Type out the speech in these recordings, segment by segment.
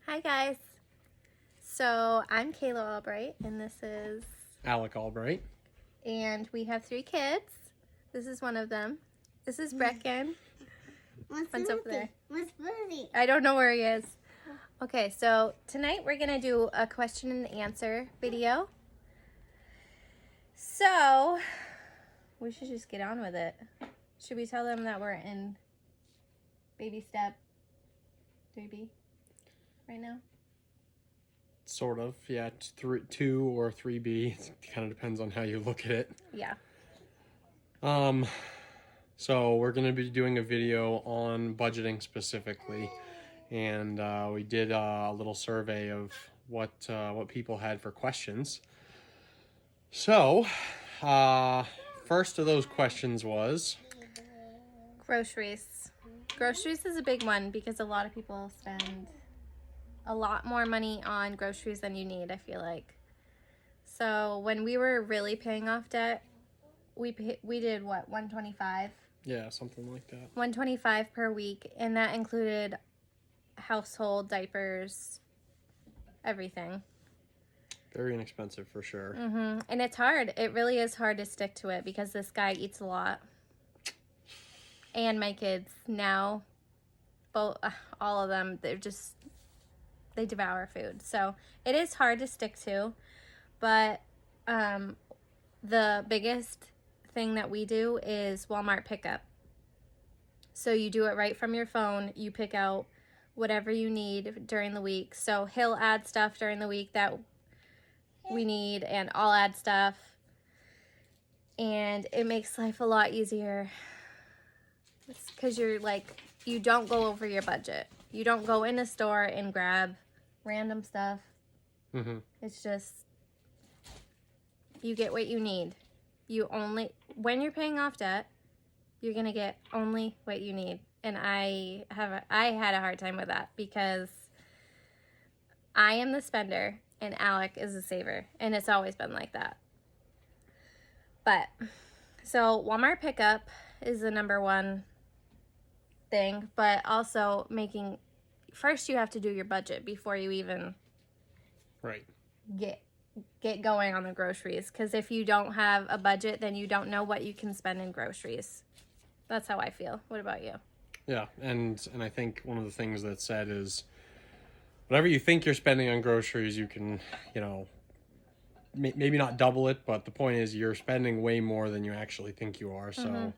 Hi guys. So I'm Kayla Albright and this is Alec Albright. and we have 3 kids. This is one of them. This is Brecken. What's over there? What's Boozy? I don't know where he is. Okay, so tonight we're gonna do a question and answer video. So we should just get on with it. Should we tell them that we're in baby step 3B right now? Sort of, yeah. 2 or 3B. It kind of depends on how you look at it. Yeah. So we're going to be doing a video on budgeting specifically, and we did a little survey of what people had for questions. So, first of those questions was Groceries. Groceries is a big one because a lot of people spend a lot more money on groceries than you need, I feel like. So when we were really paying off debt, we did what, 125? Yeah, something like that. 125 per week, and that included household, diapers, everything. Very inexpensive for sure. And it's hard. It really is hard to stick to it because this guy eats a lot. And my kids now, both, all of them, they devour food. So it is hard to stick to. But the biggest thing that we do is Walmart pickup. So you do it right from your phone. You pick out whatever you need during the week. So he'll add stuff during the week that we need, and I'll add stuff. And it makes life a lot easier. It's because you don't go over your budget. You don't go in a store and grab random stuff. It's just, you get what you need. When you're paying off debt, you're going to get only what you need. And I had a hard time with that because I am the spender and Alec is the saver. And it's always been like that. But, so Walmart pickup is the number one thing, but also first you have to do your budget before you even get going on the groceries, because if you don't have a budget, then you don't know what you can spend in groceries. That's how I feel. What about you? Yeah, and I think one of the things that's said is whatever you think you're spending on groceries, you can, maybe not double it, but the point is you're spending way more than you actually think you are. So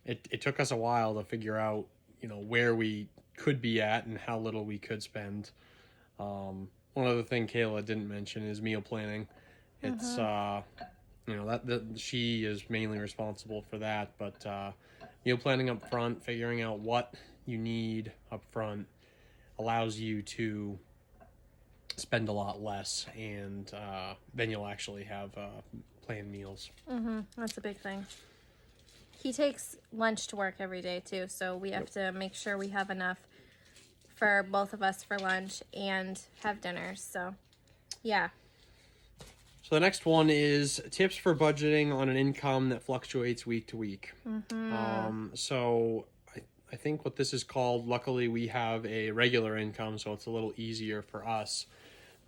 it took us a while to figure out, where we could be at and how little we could spend. One other thing Kayla didn't mention is meal planning. It's, that she is mainly responsible for that, but meal planning up front, figuring out what you need up front allows you to spend a lot less, and then you'll actually have planned meals. That's a big thing. He takes lunch to work every day too, so we have to make sure we have enough for both of us for lunch and have dinners. So, yeah. So the next one is tips for budgeting on an income that fluctuates week to week. So I think what this is called, luckily we have a regular income, so it's a little easier for us.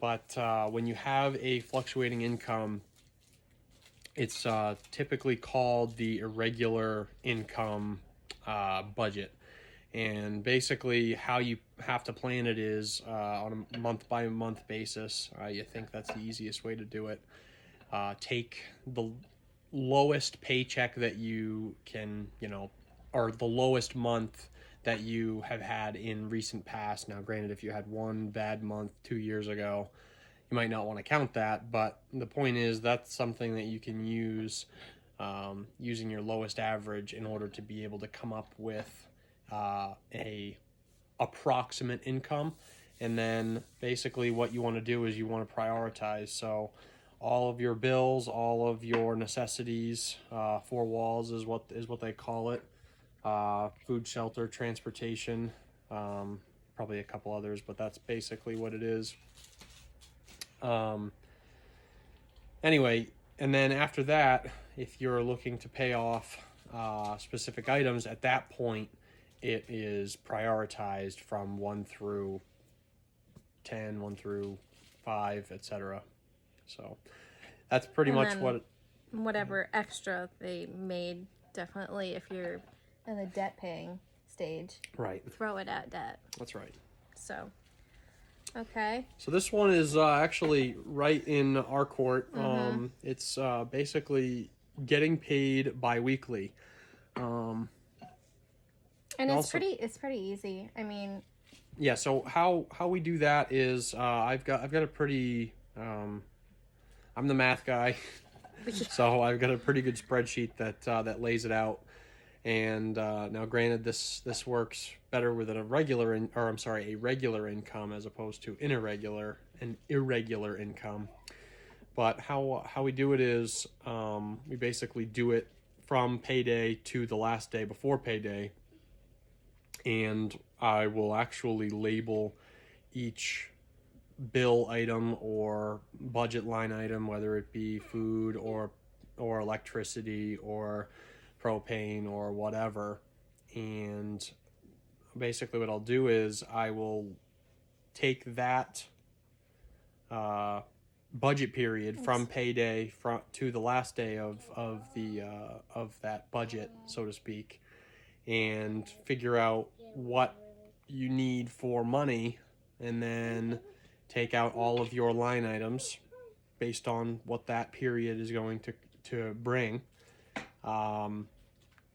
But when you have a fluctuating income, it's typically called the irregular income budget. And basically how you have to plan it is on a month-by-month basis. You think that's the easiest way to do it. Take the lowest paycheck that you can, or the lowest month that you have had in recent past. Now, granted, if you had one bad month 2 years ago, you might not want to count that, but the point is that's something that you can use using your lowest average in order to be able to come up with a approximate income. And then basically what you want to do is you want to prioritize. So all of your bills, all of your necessities, 4 walls is what they call it. Food, shelter, transportation, probably a couple others, but that's basically what it is. Anyway, and then after that, if you're looking to pay off specific items, at that point it is prioritized from 1 through 10, 1 through 5, etc. So that's pretty And much then what. whatever extra they made, definitely if you're in the debt paying stage, Right. throw it at debt. That's right. So, okay. So this one is actually right in our court. It's basically getting paid biweekly. And And it's also- pretty easy. I mean, Yeah. So how we do that is I've got a pretty I'm the math guy, so I've got a pretty good spreadsheet that lays it out. And now, granted, this works better with a regular income as opposed to an irregular income. But how we do it is we basically do it from payday to the last day before payday, and I will actually label each bill item or budget line item, whether it be food or electricity or propane or whatever. And basically what I'll do is I will take that budget period from payday to the last day of that budget, so to speak, and figure out what you need for money, and then take out all of your line items based on what that period is going to bring.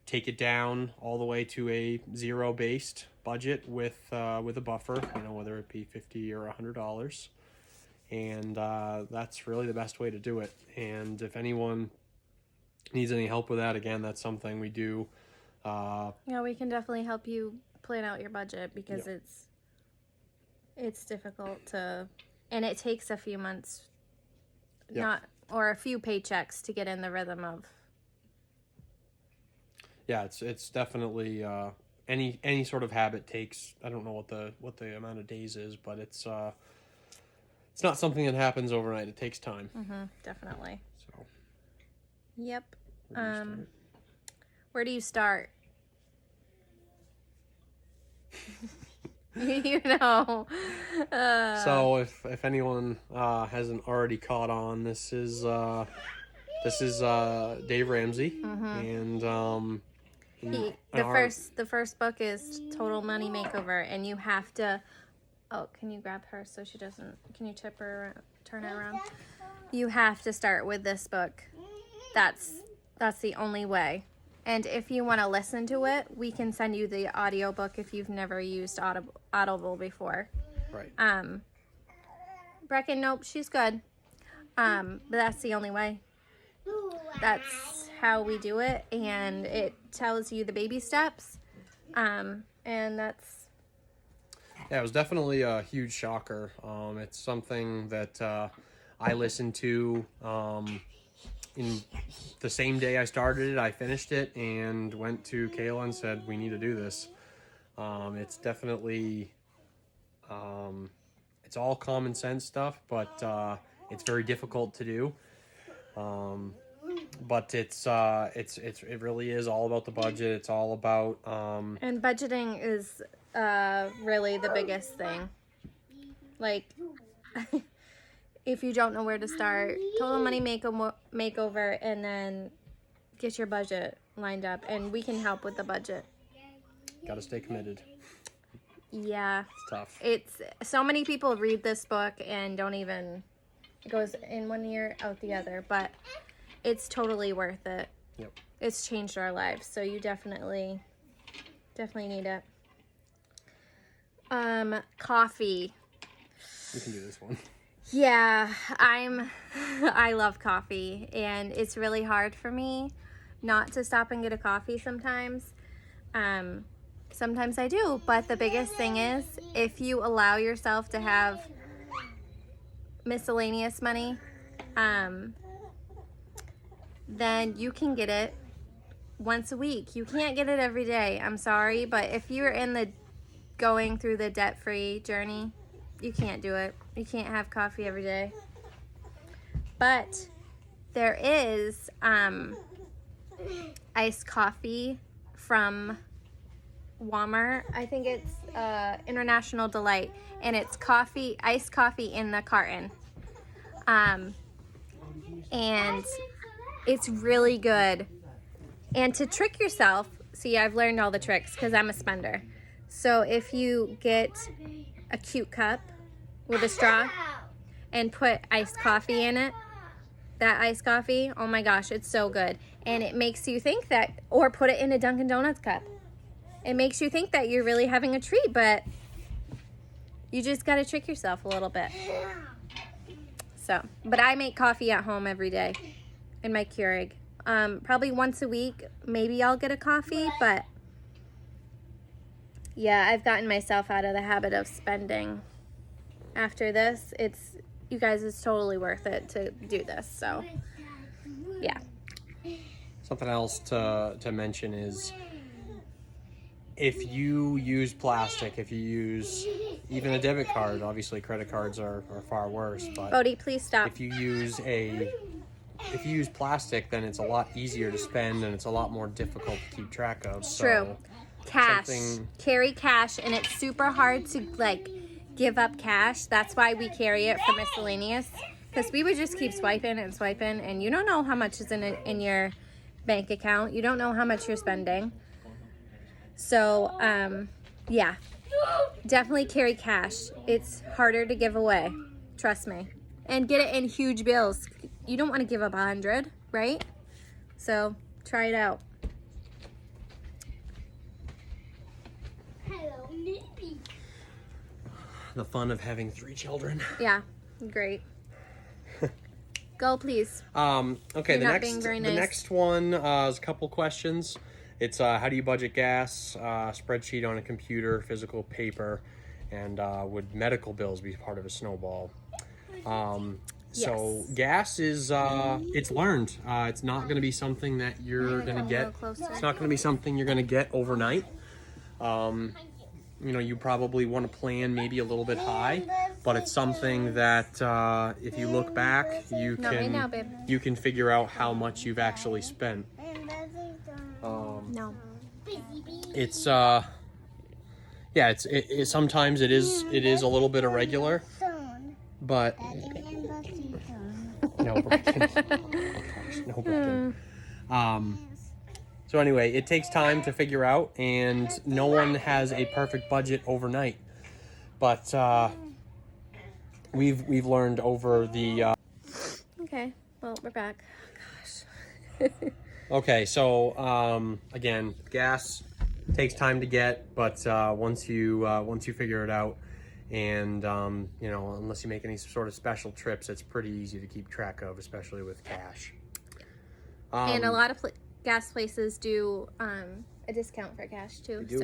Take it down all the way to a zero-based budget with a buffer, whether it be $50 or $100, and that's really the best way to do it. And if anyone needs any help with that, again, that's something we do. yeah, we can definitely help you plan out your budget because it's difficult to, and it takes a few months, or a few paychecks to get in the rhythm of. Yeah, it's definitely any sort of habit takes, I don't know what the amount of days is, but it's not something that happens overnight. It takes time. Definitely. So Yep. where do you start? Where do you start? You know. So if anyone hasn't already caught on, this is Dave Ramsey, and the first book is Total Money Makeover, and you have to. Oh, can you grab her so she doesn't? Can you tip her around, turn her around? You have to start with this book. That's the only way. And if you want to listen to it, we can send you the audiobook if you've never used Audible before. Right. Brecken, nope, she's good. But that's the only way. That's how we do it, and it tells you the baby steps. And that's. Yeah, it was definitely a huge shocker. It's something that I listened to in the same day I started it. I finished it and went to Kayla and said, we need to do this. It's definitely, it's all common sense stuff, but it's very difficult to do. But it really is all about the budget. It's all about And budgeting is really the biggest thing. Like, if you don't know where to start, Total Money Makeover, and then get your budget lined up, and we can help with the budget. got to stay committed. Yeah, It's tough. it's so many people read this book and don't even, it goes in one ear out the other, but it's totally worth it. Yep. It's changed our lives, so you definitely need it. Coffee. You can do this one. Yeah, I love coffee, and it's really hard for me not to stop and get a coffee sometimes. Sometimes I do, but the biggest thing is if you allow yourself to have miscellaneous money, then you can get it once a week. You can't get it every day. I'm sorry, but if you're going through the debt-free journey, you can't do it. You can't have coffee every day. But there is iced coffee from Walmart. I think International Delight, and it's coffee, iced coffee in the carton. And it's really good. And to trick yourself, see, I've learned all the tricks because I'm a spender. So if you get a cute cup with a straw and put iced coffee in it, that iced coffee, oh my gosh, it's so good. And it makes you think that, or put it in a Dunkin' Donuts cup. It makes you think that you're really having a treat, but you just got to trick yourself a little bit. So, but I make coffee at home every day in my Keurig. Probably once a week, maybe I'll get a coffee, but yeah, I've gotten myself out of the habit of spending. After this, you guys, it's totally worth it to do this. So, yeah. Something else to mention is if you use plastic, if you use even a debit card, obviously credit cards are far worse, but Bodhi, please stop. if you use plastic, then it's a lot easier to spend and it's a lot more difficult to keep track of. True. Cash. something- Carry cash, and it's super hard to give up cash. That's why we carry it for miscellaneous, because we would just keep swiping and swiping, and you don't know how much is in your bank account. You don't know how much you're spending. So, yeah, definitely carry cash. It's harder to give away. Trust me. And get it in huge bills. You don't want to give up 100, right? So try it out. Hello, Nippy. the fun of having 3 children. Yeah, great. Go, please. Okay, You're not being very the nice. next one is a couple questions. It's how do you budget gas, spreadsheet on a computer, physical paper, and would medical bills be part of a snowball? So Yes. gas is it's learned. It's not going to be something that you're going to A get. little closer. It's not going to be something you're going to get overnight. You probably want to plan maybe a little bit high, but it's something that if you look back, you Not right now, can babe. you can figure out how much you've actually spent. No. It's it sometimes it is a little bit irregular, but no breaking. No breaking. So anyway, it takes time to figure out, and no one has a perfect budget overnight. But we've learned over the. Okay. Well, we're back. Gosh. Okay, so again, gas takes time to get, but once you figure it out, and unless you make any sort of special trips, it's pretty easy to keep track of, especially with cash. And a lot of gas places do a discount for cash too. They do.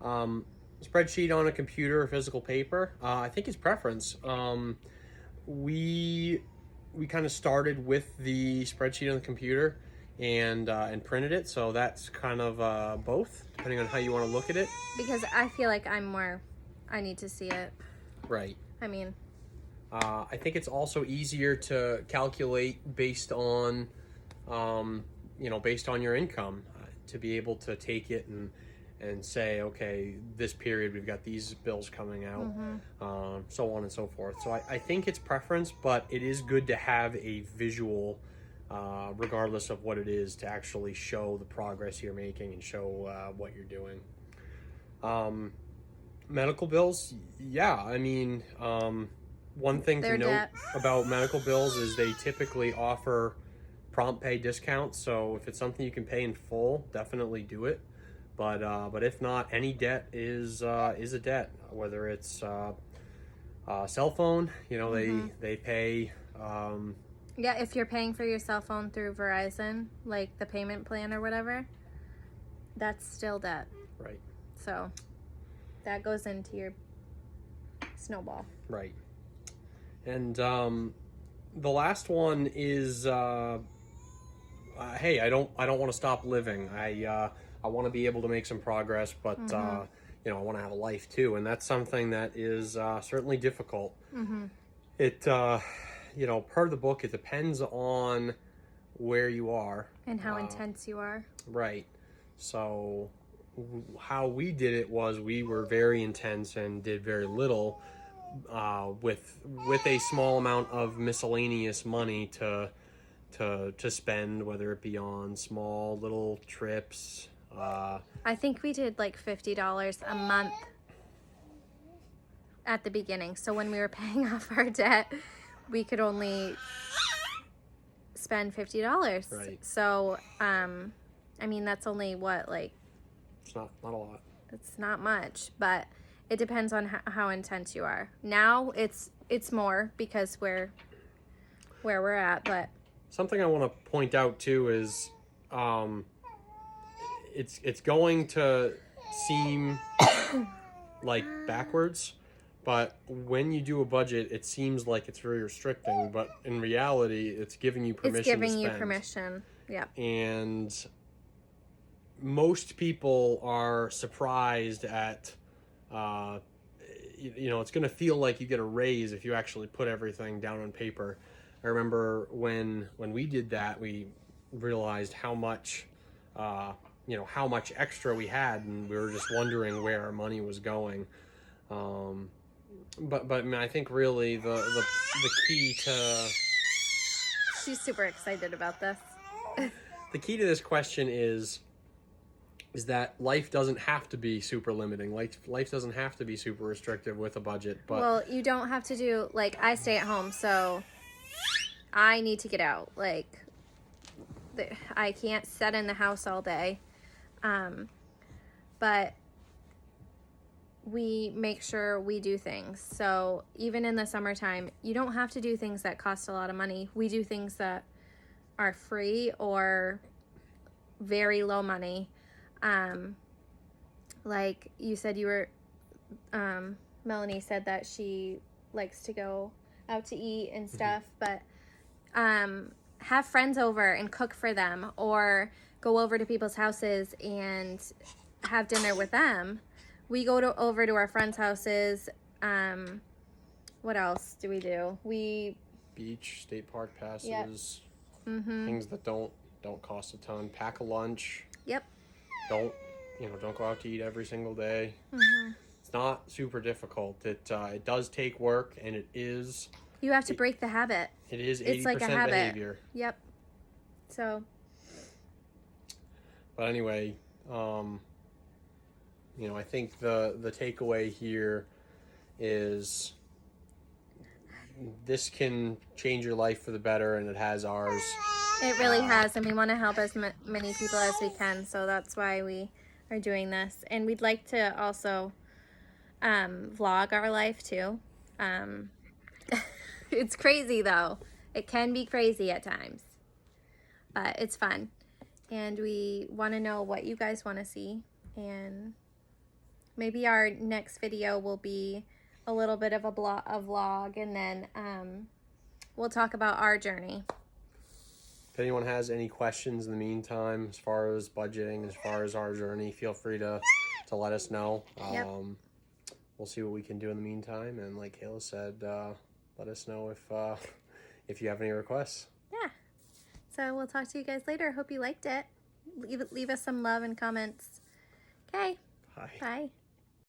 So Spreadsheet on a computer or physical paper. I think it's preference. We kind of started with the spreadsheet on the computer and printed it, so that's kind of both, depending on how you want to look at it. because I feel like I need to see it. Right. I mean, I think it's also easier to calculate based on, based on your income, to be able to take it and say, okay, this period we've got these bills coming out, so on and so forth. So I think it's preference, but it is good to have a visual, regardless of what it is, to actually show the progress you're making and show what you're doing. Medical bills, yeah, I mean, one thing Their to note debt. about medical bills is they typically offer prompt pay discounts. So if it's something you can pay in full, definitely do it. But if not, any debt is a debt. Whether it's cell phone, they pay. yeah, if you're paying for your cell phone through Verizon, like the payment plan or whatever, that's still debt. Right. So that goes into your snowball. Right. And the last one is, hey, I don't want to stop living. I want to be able to make some progress, but I want to have a life too, and that's something that is certainly difficult. It per the book, it depends on where you are And how intense you are. Right. So how we did it was we were very intense and did very little with a small amount of miscellaneous money to spend, whether it be on small little trips. I think we did like $50 a month at the beginning. So when we were paying off our debt, we could only spend $50. Right. So, I mean, that's only what, like, It's not a lot. it's not much, but it depends on how intense you are. Now it's more because we're where we're at, but Something I want to point out too is it's going to seem like backwards, but when you do a budget, it seems like it's very restricting, but in reality, it's giving you permission it's giving to you spend. permission. Yep. And most people are surprised at it's going to feel like you get a raise if you actually put everything down on paper. I remember when we did that, we realized how much how much extra we had, and we were just wondering where our money was going. But I mean, I think really the key to She's super excited about this. the key to this question is that life doesn't have to be super limiting. Life doesn't have to be super restrictive with a budget. But Well, you don't have to do, like, I stay at home, so I need to get out. Like, I can't sit in the house all day. But we make sure we do things. So even in the summertime, you don't have to do things that cost a lot of money. We do things that are free or very low money. Like you said, you were, Melanie said that she likes to go out to eat and stuff, but have friends over and cook for them, or go over to people's houses and have dinner with them. We go over to our friends' houses. What else do we do? beach, state park passes, Yep. things that don't cost a ton. Pack a lunch. Yep. Don't go out to eat every single day. It's not super difficult. It does take work, and it is You have to break the habit. 80% It's like a habit. behavior. Yep. So, But anyway, I think the takeaway here is this can change your life for the better, and it has ours. it really has, and we want to help as many people as we can, so that's why we are doing this. And we'd like to also vlog our life too. It's crazy though. It can be crazy at times, but it's fun. And we want to know what you guys want to see, and maybe our next video will be a little bit of a vlog, and then we'll talk about our journey. If anyone has any questions in the meantime, as far as budgeting, as far as our journey, feel free to let us know. Yep. We'll see what we can do in the meantime, and like Kayla said, let us know if you have any requests. Yeah. So we'll talk to you guys later. Hope you liked it. Leave us some love and comments. Okay. Bye. Bye.